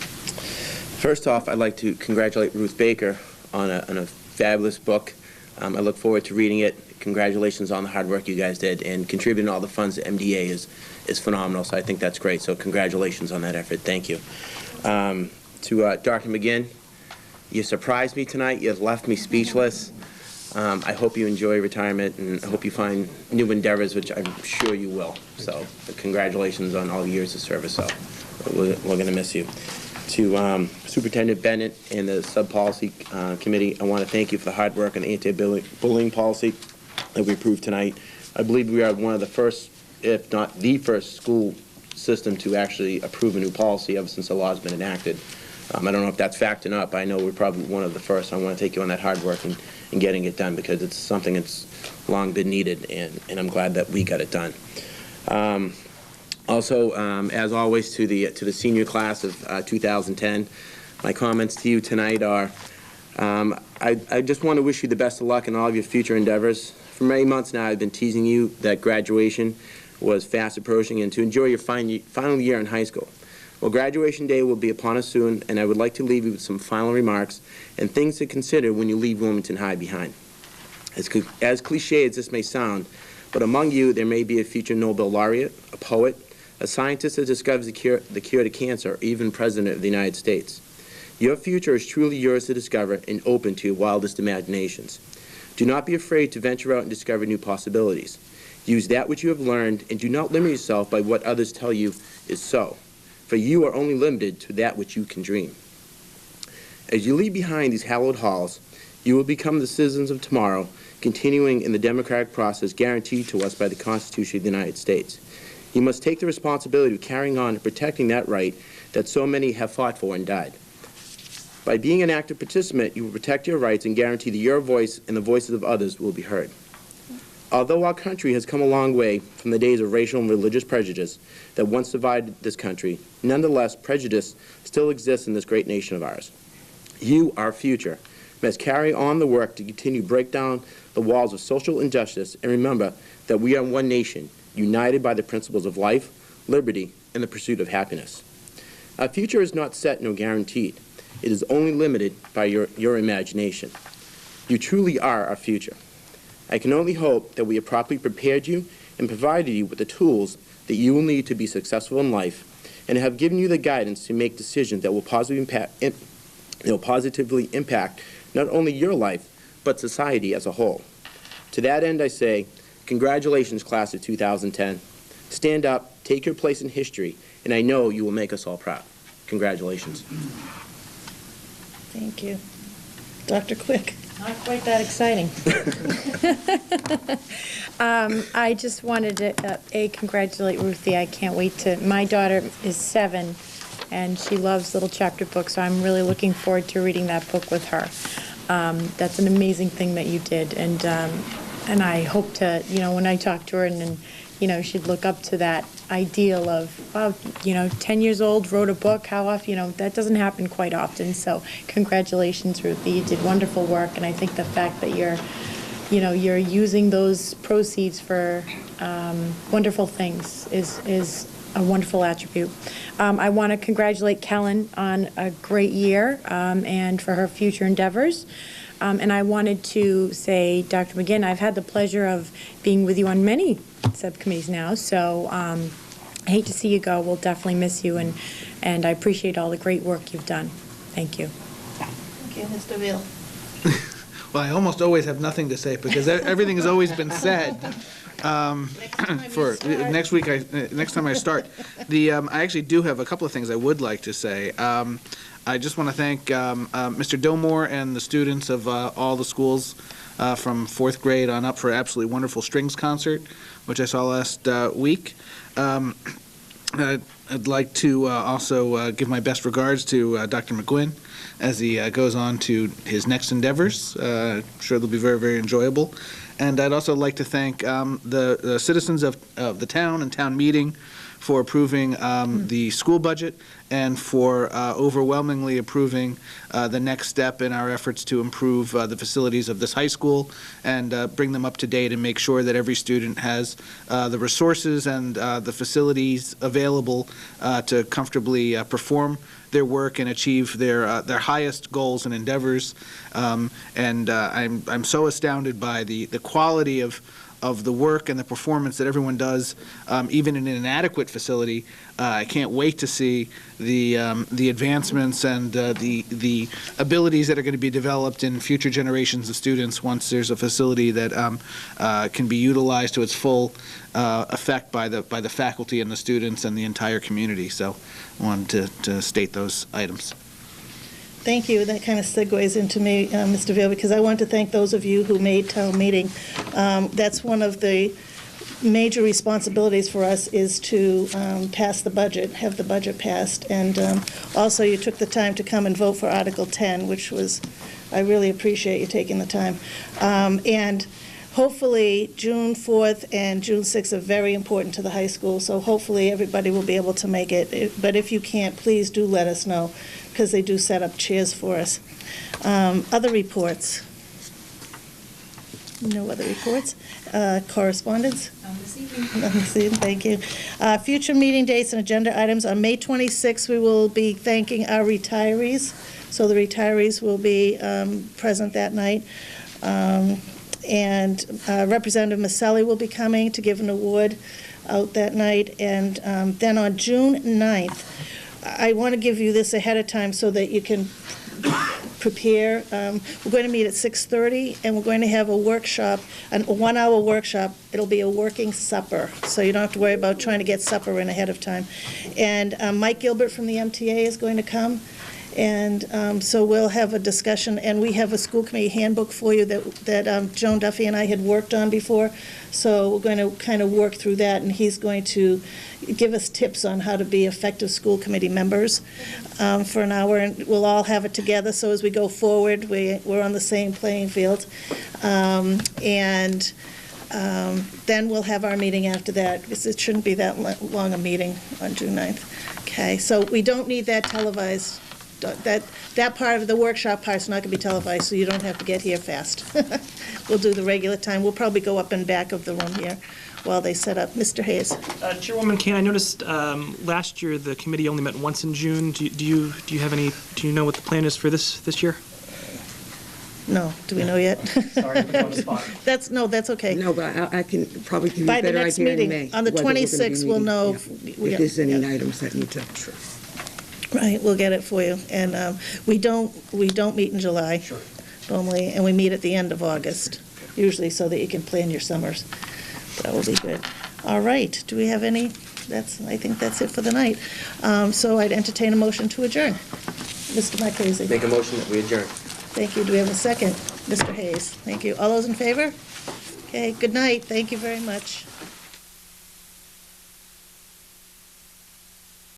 First off, I'd like to congratulate Ruth Baker on a fabulous book. I look forward to reading it. Congratulations on the hard work you guys did, and contributing all the funds to MDA is phenomenal, so I think that's great. So congratulations on that effort. Thank you. To Dr. McGinn, you surprised me tonight. You left me speechless. I hope you enjoy retirement, and I hope you find new endeavors, which I'm sure you will. So congratulations on all the years of service. So we're going to miss you. To Superintendent Bennett and the Sub-Policy Committee, I want to thank you for the hard work on the anti-bullying policy that we approved tonight. I believe we are one of the first, if not the first, school system to actually approve a new policy ever since the law has been enacted. I don't know if that's fact or not, but I know we're probably one of the first. I want to take you on that hard work and getting it done, because it's something that's long been needed, and I'm glad that we got it done. Also, as always, to the senior class of 2010, my comments to you tonight are, I just want to wish you the best of luck in all of your future endeavors. For many months now, I've been teasing you that graduation was fast approaching and to enjoy your final year in high school. Well, graduation day will be upon us soon, and I would like to leave you with some final remarks and things to consider when you leave Wilmington High behind. As cliche as this may sound, but among you there may be a future Nobel laureate, a poet, a scientist that discovers the cure to cancer, or even President of the United States. Your future is truly yours to discover and open to your wildest imaginations. Do not be afraid to venture out and discover new possibilities. Use that which you have learned, and do not limit yourself by what others tell you is so, for you are only limited to that which you can dream. As you leave behind these hallowed halls, you will become the citizens of tomorrow, continuing in the democratic process guaranteed to us by the Constitution of the United States. You must take the responsibility of carrying on and protecting that right that so many have fought for and died. By being an active participant, you will protect your rights and guarantee that your voice and the voices of others will be heard. Although our country has come a long way from the days of racial and religious prejudice that once divided this country, nonetheless, prejudice still exists in this great nation of ours. You, our future, must carry on the work to continue to break down the walls of social injustice, and remember that we are one nation, united by the principles of life, liberty, and the pursuit of happiness. Our future is not set nor guaranteed. It is only limited by your imagination. You truly are our future. I can only hope that we have properly prepared you and provided you with the tools that you will need to be successful in life, and have given you the guidance to make decisions that will positively impact not only your life, but society as a whole. To that end, I say, congratulations, class of 2010. Stand up, take your place in history, and I know you will make us all proud. Congratulations. Thank you. Dr. Quick. Not quite that exciting. I just wanted to, congratulate Ruthie. I can't wait to, my daughter is 7, and she loves little chapter books, so I'm really looking forward to reading that book with her. That's an amazing thing that you did, and I hope to, when I talk to her and she'd look up to that ideal of, wow, 10 years old, wrote a book, how often, that doesn't happen quite often. So congratulations, Ruthie, you did wonderful work, and I think the fact that you're using those proceeds for wonderful things is a wonderful attribute. I want to congratulate Kellen on a great year and for her future endeavors. And I wanted to say, Dr. McGinn, I've had the pleasure of being with you on many subcommittees now, so I hate to see you go. We'll definitely miss you, and I appreciate all the great work you've done. Thank you. Thank you, Mr. Veal. Well, I almost always have nothing to say because everything has always been said. For next week, next time I start, I actually do have a couple of things I would like to say. I just want to thank Mr. Domore and the students of all the schools from 4th grade on up for an absolutely wonderful strings concert, which I saw last week. I'd like to also give my best regards to Dr. McGuinn as he goes on to his next endeavors. I'm sure they'll be very, very enjoyable. And I'd also like to thank the citizens of the town and town meeting for approving the school budget and for overwhelmingly approving the next step in our efforts to improve the facilities of this high school and bring them up to date and make sure that every student has the resources and the facilities available to comfortably perform their work and achieve their highest goals and endeavors. And I'm so astounded by the quality of the work and the performance that everyone does, even in an inadequate facility. I can't wait to see the advancements and the abilities that are going to be developed in future generations of students once there's a facility that can be utilized to its full effect by the faculty and the students and the entire community. So I wanted to state those items. Thank you. That kind of segues into me, Mr. Veal, because I want to thank those of you who made town meeting. That's one of the major responsibilities for us is to pass the budget, have the budget passed. And also you took the time to come and vote for Article 10, which was, I really appreciate you taking the time. And hopefully June 4th and June 6th are very important to the high school, so hopefully everybody will be able to make it. But if you can't, please do let us know, because they do set up chairs for us. Other reports? No other reports? Correspondence? This evening. This evening, thank you. Future meeting dates and agenda items. On May 26th, we will be thanking our retirees. So the retirees will be present that night. And Representative Maselli will be coming to give an award out that night. And then on June 9th, I want to give you this ahead of time so that you can prepare. We're going to meet at 6:30, and we're going to have a workshop, a 1-hour workshop. It'll be a working supper, so you don't have to worry about trying to get supper in ahead of time. And Mike Gilbert from the MTA is going to come. And so we'll have a discussion, and we have a school committee handbook for you that Joan Duffy and I had worked on before. So we're going to kind of work through that, and he's going to give us tips on how to be effective school committee members for an hour, and we'll all have it together. So as we go forward, we're on the same playing field. Then we'll have our meeting after that, because it shouldn't be that long a meeting on June 9th. Okay, so we don't need that televised. That part of the workshop part's not going to be televised, so you don't have to get here fast. We'll do the regular time. We'll probably go up in back of the room here while they set up. Mr. Hayes. Chairwoman Kane, I noticed last year the committee only met once in June. Do you know what the plan is for this year? No. Do we know yet? Sorry, I'm on the spot. That's okay. No, but I can probably give you By a the better next idea in meeting, May. on the whether we're gonna be 26th, we'll meeting, know. yeah, if there's any items that need to. Sure. Right, we'll get it for you. And we don't meet in July normally, and we meet at the end of August, usually so that you can plan your summers. That will be good. All right, do we have any? I think that's it for the night. So I'd entertain a motion to adjourn. Mr. Marchese. Make a motion that we adjourn. Thank you. Do we have a second? Mr. Hayes. Thank you. All those in favor? Okay, good night. Thank you very much.